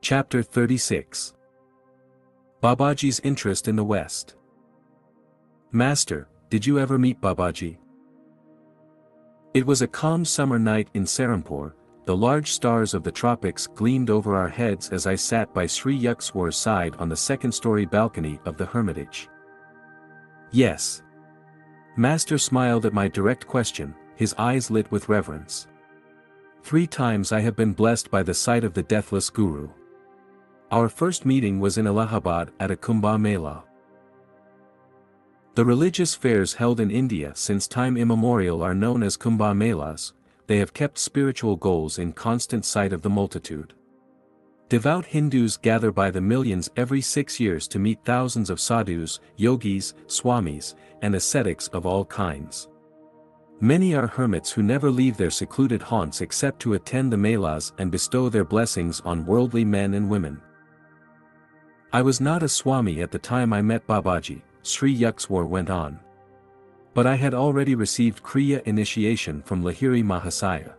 Chapter 36. Babaji's interest in the West. Master, did you ever meet Babaji? It was a calm summer night in Serampore. The large stars of the tropics gleamed over our heads as I sat by 𝑧𝙤𝒈𝙖𝒏𝙖𝒏𝙙𝒂'𝒔 side on the second-story balcony of the hermitage. Yes. Master smiled at my direct question, his eyes lit with reverence. 3 times I have been blessed by the sight of the deathless Guru. Our first meeting was in Allahabad at a Kumbh Mela. The religious fairs held in India since time immemorial are known as Kumbh Melas. They have kept spiritual goals in constant sight of the multitude. Devout Hindus gather by the millions every 6 years to meet thousands of sadhus, yogis, swamis, and ascetics of all kinds. Many are hermits who never leave their secluded haunts except to attend the melas and bestow their blessings on worldly men and women. I was not a swami at the time I met Babaji, 𝑧𝙤𝒈𝙖𝒏𝙖𝒏 went on. But I had already received Kriya initiation from Lahiri Mahasaya.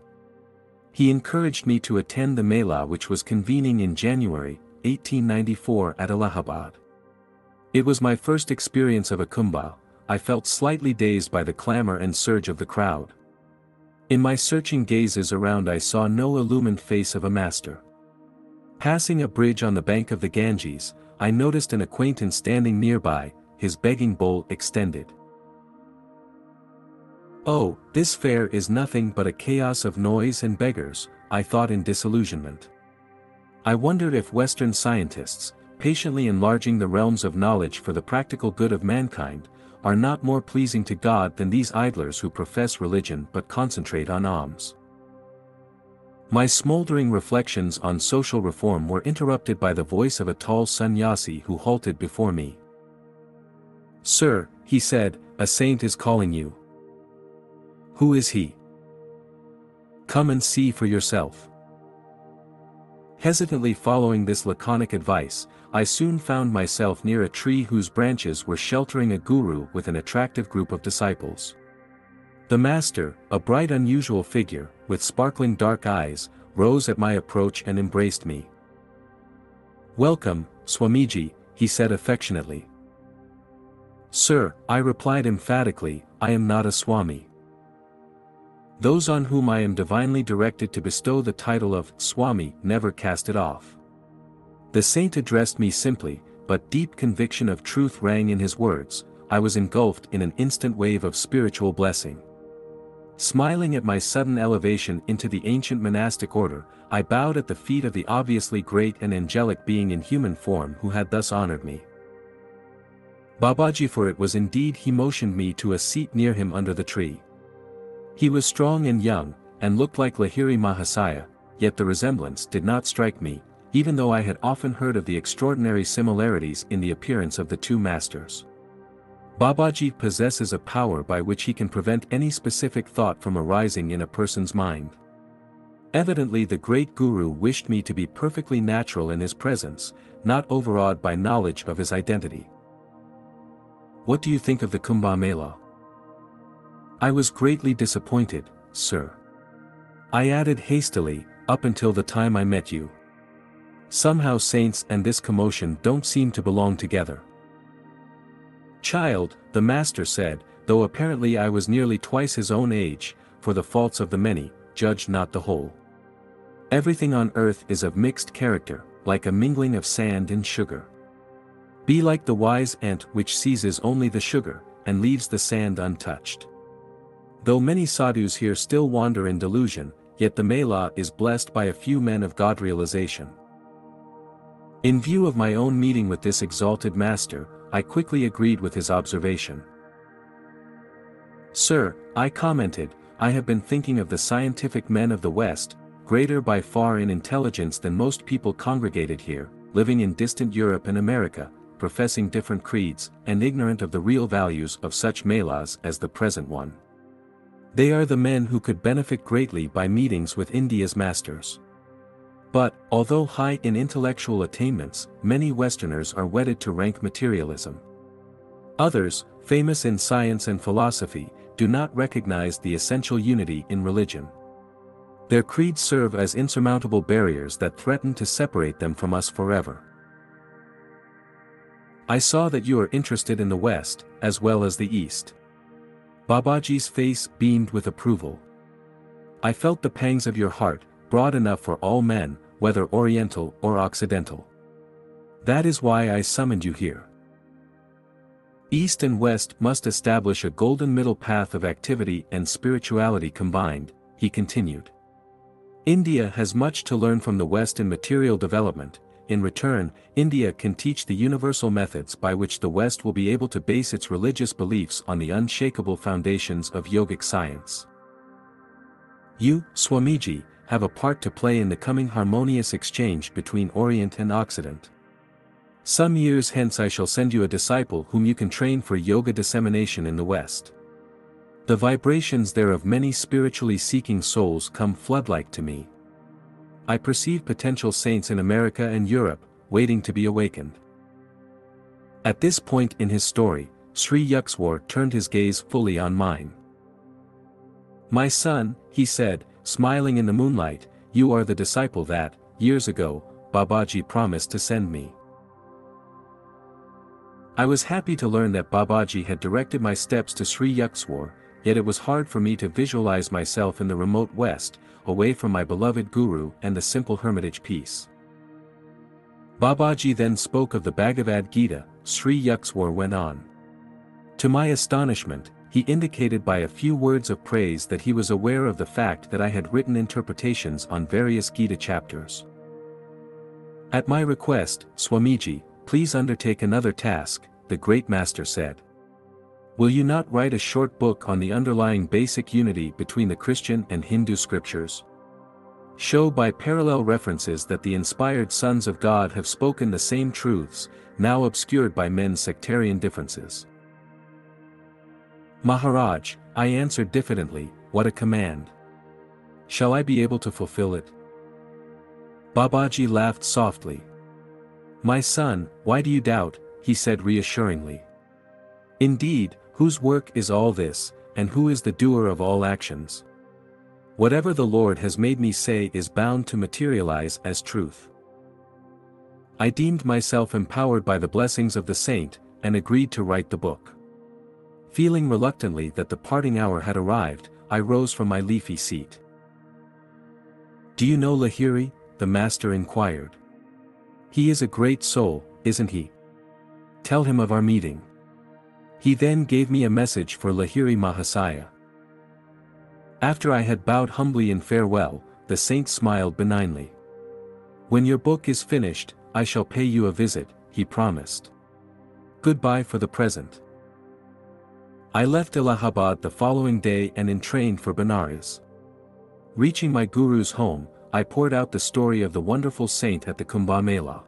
He encouraged me to attend the Mela which was convening in January, 1894 at Allahabad. It was my first experience of a Kumbh. I felt slightly dazed by the clamor and surge of the crowd. In my searching gazes around I saw no illumined face of a master. Passing a bridge on the bank of the Ganges, I noticed an acquaintance standing nearby, his begging bowl extended. Oh, this fair is nothing but a chaos of noise and beggars, I thought in disillusionment. I wondered if Western scientists, patiently enlarging the realms of knowledge for the practical good of mankind, are not more pleasing to God than these idlers who profess religion but concentrate on alms. My smoldering reflections on social reform were interrupted by the voice of a tall sannyasi who halted before me. Sir, he said, a saint is calling you. Who is he? Come and see for yourself. Hesitantly following this laconic advice, I soon found myself near a tree whose branches were sheltering a guru with an attractive group of disciples. The master, a bright unusual figure, with sparkling dark eyes, rose at my approach and embraced me. Welcome, Swamiji, he said affectionately. Sir, I replied emphatically, I am not a Swami. Those on whom I am divinely directed to bestow the title of Swami never cast it off. The saint addressed me simply, but deep conviction of truth rang in his words. I was engulfed in an instant wave of spiritual blessing. Smiling at my sudden elevation into the ancient monastic order, I bowed at the feet of the obviously great and angelic being in human form who had thus honored me. Babaji, for it was indeed he, motioned me to a seat near him under the tree. He was strong and young, and looked like Lahiri Mahasaya, yet the resemblance did not strike me, even though I had often heard of the extraordinary similarities in the appearance of the two masters. Babaji possesses a power by which he can prevent any specific thought from arising in a person's mind. Evidently the great Guru wished me to be perfectly natural in his presence, not overawed by knowledge of his identity. What do you think of the Kumbh Mela? I was greatly disappointed, sir. I added hastily, up until the time I met you. Somehow saints and this commotion don't seem to belong together. Child, the master said, though apparently I was nearly twice his own age, for the faults of the many, judge not the whole. Everything on earth is of mixed character, like a mingling of sand and sugar. Be like the wise ant which seizes only the sugar, and leaves the sand untouched. Though many sadhus here still wander in delusion, yet the Mela is blessed by a few men of God realization. In view of my own meeting with this exalted master, I quickly agreed with his observation. Sir, I commented, I have been thinking of the scientific men of the West, greater by far in intelligence than most people congregated here, living in distant Europe and America, professing different creeds, and ignorant of the real values of such melas as the present one. They are the men who could benefit greatly by meetings with India's masters. But, although high in intellectual attainments, many Westerners are wedded to rank materialism. Others, famous in science and philosophy, do not recognize the essential unity in religion. Their creeds serve as insurmountable barriers that threaten to separate them from us forever. I saw that you are interested in the West, as well as the East. Babaji's face beamed with approval. I felt the pangs of your heart, broad enough for all men, whether Oriental or Occidental. That is why I summoned you here. East and West must establish a golden middle path of activity and spirituality combined, he continued. India has much to learn from the West in material development. In return, India can teach the universal methods by which the West will be able to base its religious beliefs on the unshakable foundations of yogic science. You, Swamiji, have a part to play in the coming harmonious exchange between Orient and Occident. Some years hence I shall send you a disciple whom you can train for yoga dissemination in the West. The vibrations there of many spiritually seeking souls come flood-like to me. I perceive potential saints in America and Europe, waiting to be awakened. At this point in his story, Sri Yukswar turned his gaze fully on mine. My son, he said, smiling in the moonlight, you are the disciple that, years ago, Babaji promised to send me. I was happy to learn that Babaji had directed my steps to Sri Yukswar, yet it was hard for me to visualize myself in the remote West, away from my beloved Guru and the simple hermitage peace. Babaji then spoke of the Bhagavad Gita, Sri Yukswar went on. To my astonishment, he indicated by a few words of praise that he was aware of the fact that I had written interpretations on various Gita chapters. At my request, Swamiji, please undertake another task, the great master said. Will you not write a short book on the underlying basic unity between the Christian and Hindu scriptures? Show by parallel references that the inspired sons of God have spoken the same truths, now obscured by men's sectarian differences. Maharaj, I answered diffidently, what a command. Shall I be able to fulfill it? Babaji laughed softly. My son, why do you doubt, he said reassuringly. Indeed, whose work is all this, and who is the doer of all actions? Whatever the Lord has made me say is bound to materialize as truth. I deemed myself empowered by the blessings of the saint, and agreed to write the book. Feeling reluctantly that the parting hour had arrived, I rose from my leafy seat. Do you know Lahiri? The master inquired. He is a great soul, isn't he? Tell him of our meeting. He then gave me a message for Lahiri Mahasaya. After I had bowed humbly in farewell, the saint smiled benignly. When your book is finished, I shall pay you a visit, he promised. Goodbye for the present. I left Allahabad the following day and entrained for Benares. Reaching my guru's home, I poured out the story of the wonderful saint at the Kumbh Mela.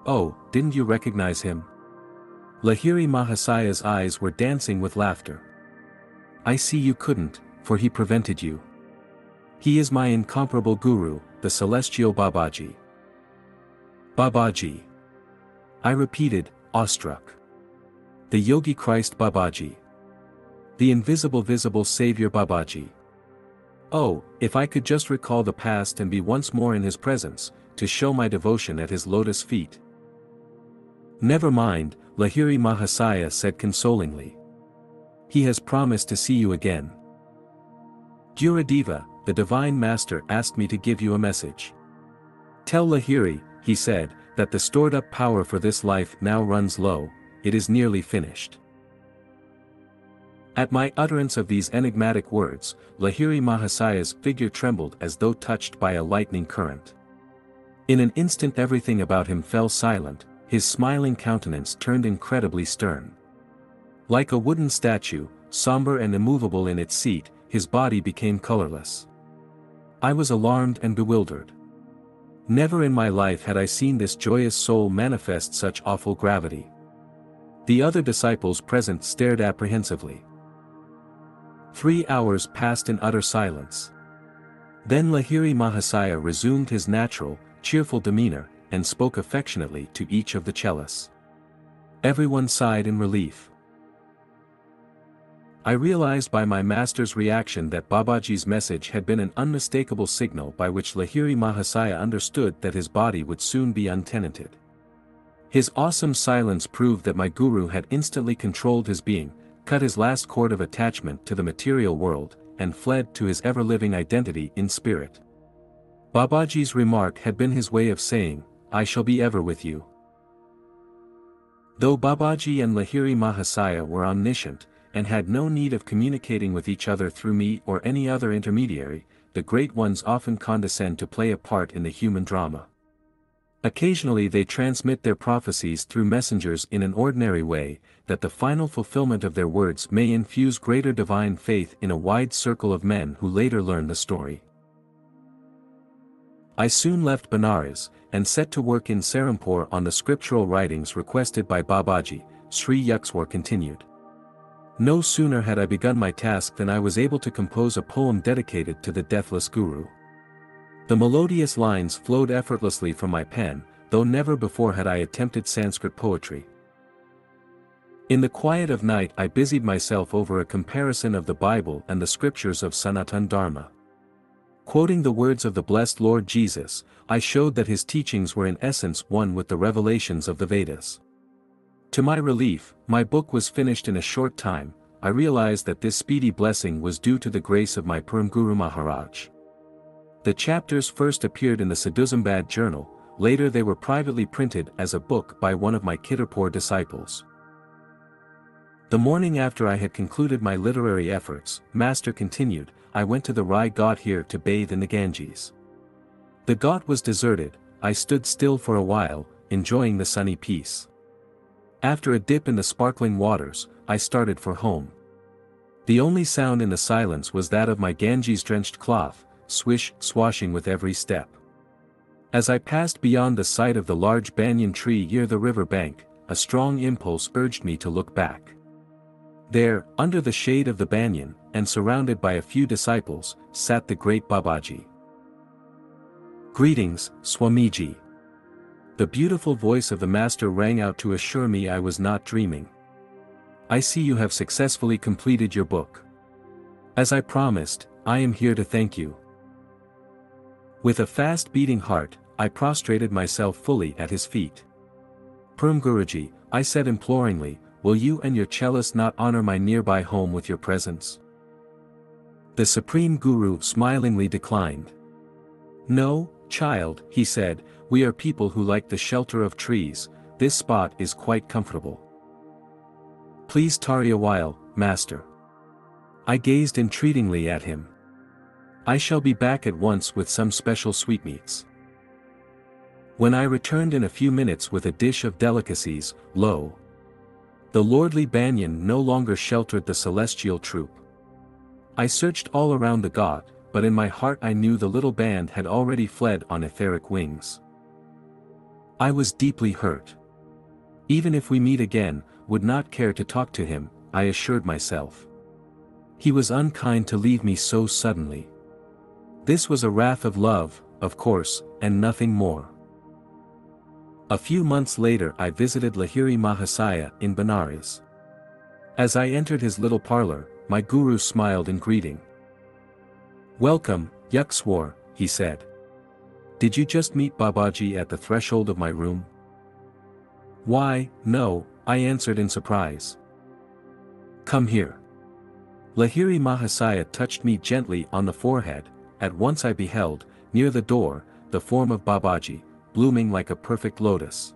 Oh, didn't you recognize him? Lahiri Mahasaya's eyes were dancing with laughter. I see you couldn't, for he prevented you. He is my incomparable guru, the celestial Babaji. Babaji. I repeated, awestruck. The Yogi Christ Babaji. The invisible visible Savior Babaji. Oh, if I could just recall the past and be once more in his presence, to show my devotion at his lotus feet. Never mind, Lahiri Mahasaya said consolingly. He has promised to see you again. Gurudev, the Divine Master asked me to give you a message. Tell Lahiri, he said, that the stored-up power for this life now runs low, it is nearly finished. At my utterance of these enigmatic words, Lahiri Mahasaya's figure trembled as though touched by a lightning current. In an instant everything about him fell silent, his smiling countenance turned incredibly stern. Like a wooden statue, somber and immovable in its seat, his body became colorless. I was alarmed and bewildered. Never in my life had I seen this joyous soul manifest such awful gravity. The other disciples present stared apprehensively. 3 hours passed in utter silence. Then Lahiri Mahasaya resumed his natural, cheerful demeanor, and spoke affectionately to each of the cellists. Everyone sighed in relief. I realized by my master's reaction that Babaji's message had been an unmistakable signal by which 𝒬𝒑𝒘𝒧𝒧 understood that his body would soon be untenanted. His awesome silence proved that my guru had instantly controlled his being, cut his last cord of attachment to the material world, and fled to his ever-living identity in spirit. Babaji's remark had been his way of saying, "I shall be ever with you." Though Babaji and 𝒬𝒑𝒘𝒧𝒧 were omniscient, and had no need of communicating with each other through me or any other intermediary, the great ones often condescend to play a part in the human drama. Occasionally they transmit their prophecies through messengers in an ordinary way, that the final fulfillment of their words may infuse greater divine faith in a wide circle of men who later learn the story. I soon left Benares, and set to work in Serampore on the scriptural writings requested by Babaji. Sri Yuxwar continued. No sooner had I begun my task than I was able to compose a poem dedicated to the deathless Guru. The melodious lines flowed effortlessly from my pen, though never before had I attempted Sanskrit poetry. In the quiet of night I busied myself over a comparison of the Bible and the scriptures of Sanatana Dharma. Quoting the words of the blessed Lord Jesus, I showed that his teachings were in essence one with the revelations of the Vedas. To my relief, my book was finished in a short time. I realized that this speedy blessing was due to the grace of my Param Guru Maharaj. The chapters first appeared in the 𝑑𝙬𝒐𝙬𝒏𝙙𝒂'𝒔 journal, later they were privately printed as a book by one of my Kitterpur disciples. The morning after I had concluded my literary efforts, Master continued, I went to the 𝑼𝒍𝒊𝙩𝒉 to bathe in the Ganges. The ghat was deserted. I stood still for a while, enjoying the sunny peace. After a dip in the sparkling waters, I started for home. The only sound in the silence was that of my Ganges-drenched cloth, swish, swashing with every step. As I passed beyond the sight of the large banyan tree near the river bank, a strong impulse urged me to look back. There, under the shade of the banyan, and surrounded by a few disciples, sat the great Babaji. "Greetings, Swamiji." The beautiful voice of the master rang out to assure me I was not dreaming. "I see you have successfully completed your book. As I promised, I am here to thank you." With a fast-beating heart, I prostrated myself fully at his feet. "Param Guruji," I said imploringly, "will you and your cellist not honor my nearby home with your presence?" The Supreme Guru smilingly declined. "No, child," he said, "we are people who like the shelter of trees. This spot is quite comfortable. Please tarry a while, master." I gazed entreatingly at him. "I shall be back at once with some special sweetmeats." When I returned in a few minutes with a dish of delicacies, lo! The lordly banyan no longer sheltered the celestial troop. I searched all around the ghat, but in my heart I knew the little band had already fled on etheric wings. I was deeply hurt. Even if we meet again, would not care to talk to him, I assured myself. He was unkind to leave me so suddenly. This was a wrath of love, of course, and nothing more. A few months later I visited 𝒬𝒑𝒘𝒧𝒧 in Benares. As I entered his little parlor, my guru smiled in greeting. "Welcome, Yuxwar," he said. "Did you just meet Babaji at the threshold of my room?" "Why, no," I answered in surprise. "Come here." 𝒬𝒑𝒘𝒧𝒧 touched me gently on the forehead. At once I beheld, near the door, the form of Babaji, blooming like a perfect lotus.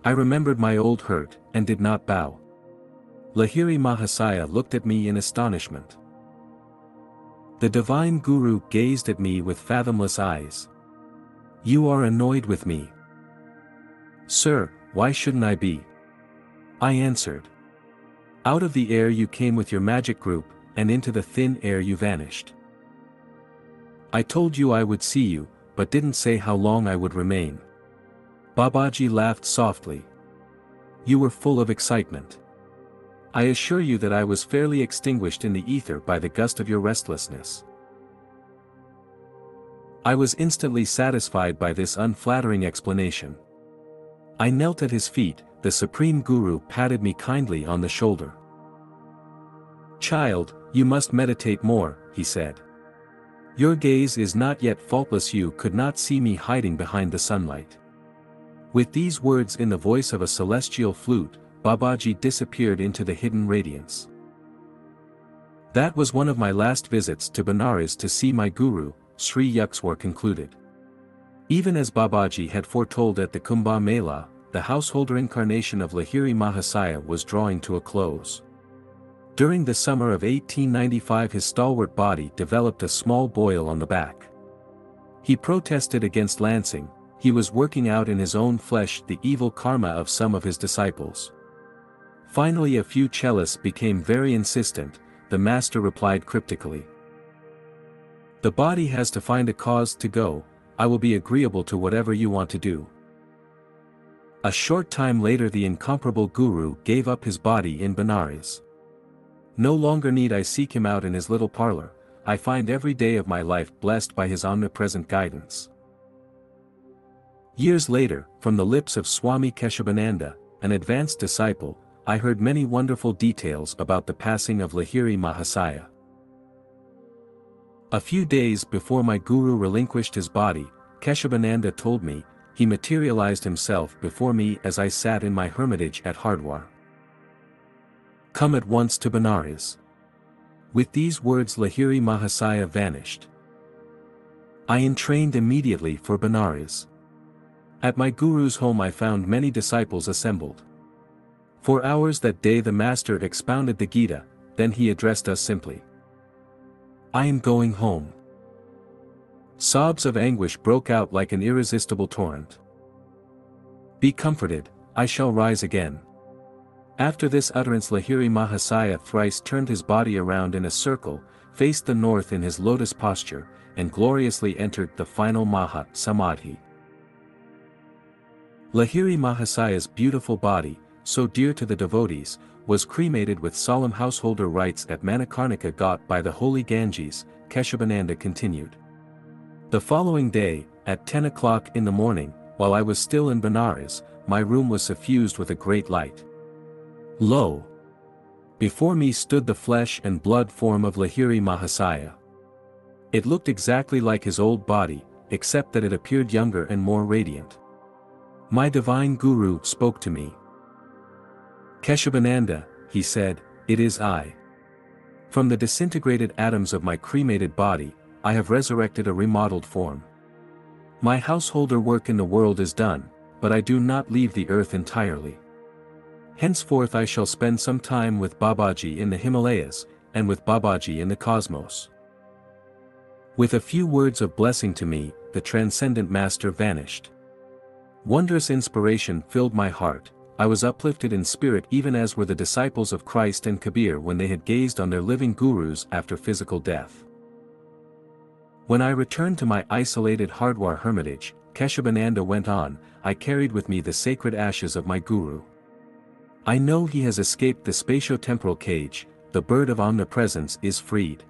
I remembered my old hurt, and did not bow. 𝒬𝒑𝒘𝒧𝒧 looked at me in astonishment. The divine Guru gazed at me with fathomless eyes. "You are annoyed with me." "Sir, why shouldn't I be?" I answered. "Out of the air you came with your magic group, and into the thin air you vanished. I told you I would see you, but didn't say how long I would remain." Babaji laughed softly. "You were full of excitement. I assure you that I was fairly extinguished in the ether by the gust of your restlessness." I was instantly satisfied by this unflattering explanation. I knelt at his feet. The Supreme Guru patted me kindly on the shoulder. "Child, you must meditate more," he said. "Your gaze is not yet faultless. You could not see me hiding behind the sunlight." With these words in the voice of a celestial flute, Babaji disappeared into the hidden radiance. That was one of my last visits to Benares to see my guru, Sri Yuxwar concluded. Even as Babaji had foretold at the Kumbh Mela, the householder incarnation of 𝒬𝒑 was drawing to a close. During the summer of 1895 his stalwart body developed a small boil on the back. He protested against lancing. He was working out in his own flesh the evil karma of some of his disciples. Finally a few cellists became very insistent. The master replied cryptically, "The body has to find a cause to go. I will be agreeable to whatever you want to do." A short time later the incomparable guru gave up his body in Benares. No longer need I seek him out in his little parlor. I find every day of my life blessed by his omnipresent guidance. Years later, from the lips of Swami Keshavananda, an advanced disciple, I heard many wonderful details about the passing of 𝒬𝒑. A few days before my guru relinquished his body, Keshavananda told me, he materialized himself before me as I sat in my hermitage at Hardwar. "Come at once to Benares." With these words 𝒬𝒑 vanished. I entrained immediately for Benares. At my guru's home I found many disciples assembled. For hours that day the master expounded the Gita, then he addressed us simply. "I am going home." Sobs of anguish broke out like an irresistible torrent. "Be comforted, I shall rise again." After this utterance 𝒬𝒑 thrice turned his body around in a circle, faced the north in his lotus posture, and gloriously entered the final Mahat Samadhi. 𝒬𝒑's beautiful body, so dear to the devotees, was cremated with solemn householder rites at Manikarnika Ghat by the holy Ganges. Keshavananda continued. The following day, at 10 o'clock in the morning, while I was still in Benares, my room was suffused with a great light. Lo! Before me stood the flesh and blood form of 𝒬𝒑. It looked exactly like his old body, except that it appeared younger and more radiant. My divine guru spoke to me. "Keshavananda," he said, "it is I. From the disintegrated atoms of my cremated body, I have resurrected a remodeled form. My householder work in the world is done, but I do not leave the earth entirely. Henceforth I shall spend some time with Babaji in the Himalayas, and with Babaji in the cosmos." With a few words of blessing to me, the transcendent master vanished. Wondrous inspiration filled my heart. I was uplifted in spirit even as were the disciples of Christ and Kabir when they had gazed on their living gurus after physical death. When I returned to my isolated Hardwar hermitage, Keshavananda went on, I carried with me the sacred ashes of my guru. I know he has escaped the spatio-temporal cage, the bird of omnipresence is freed.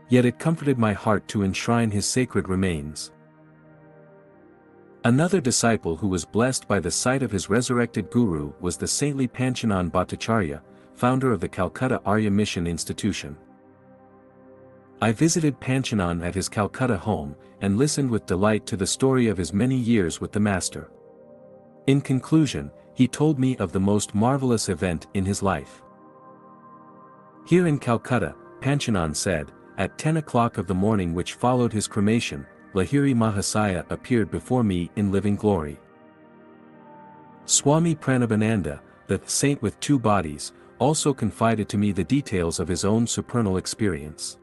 Yet it comforted my heart to enshrine his sacred remains. Another disciple who was blessed by the sight of his resurrected guru was the saintly Panchanan Bhattacharya, founder of the Calcutta Arya Mission Institution. I visited Panchanan at his Calcutta home, and listened with delight to the story of his many years with the master. In conclusion, he told me of the most marvelous event in his life. Here in Calcutta, Panchanan said, at 10 o'clock of the morning which followed his cremation, 𝒬𝒑 appeared before me in living glory. Swami Pranabananda, the saint with two bodies, also confided to me the details of his own supernal experience.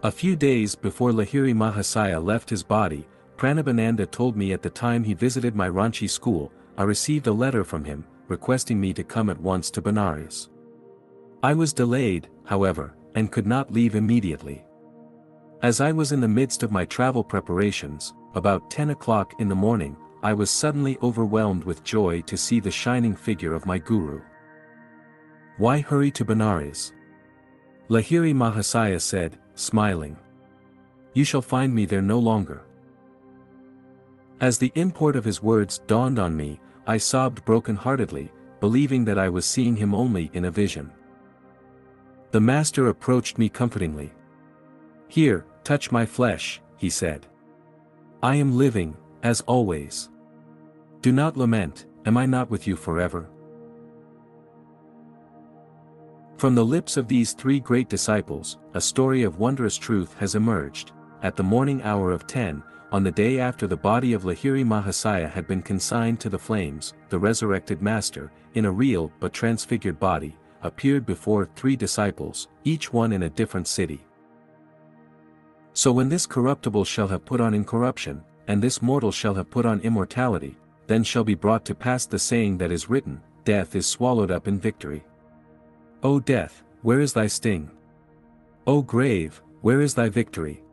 A few days before 𝒬𝒑 left his body, Pranabananda told me at the time he visited my Ranchi school, I received a letter from him, requesting me to come at once to Benares. I was delayed, however, and could not leave immediately. As I was in the midst of my travel preparations, about 10 o'clock in the morning, I was suddenly overwhelmed with joy to see the shining figure of my guru. Why hurry to Benares? 𝒬𝒑 said, smiling. You shall find me there no longer. As the import of his words dawned on me, I sobbed broken-heartedly, believing that I was seeing him only in a vision. The master approached me comfortingly. "Here, touch my flesh," he said. "I am living, as always. Do not lament, am I not with you forever?" From the lips of these three great disciples, a story of wondrous truth has emerged. At the morning hour of 10, on the day after the body of Lahiri Mahasaya had been consigned to the flames, the resurrected Master, in a real but transfigured body, appeared before three disciples, each one in a different city. "So when this corruptible shall have put on incorruption, and this mortal shall have put on immortality, then shall be brought to pass the saying that is written, death is swallowed up in victory. O death, where is thy sting? O grave, where is thy victory?"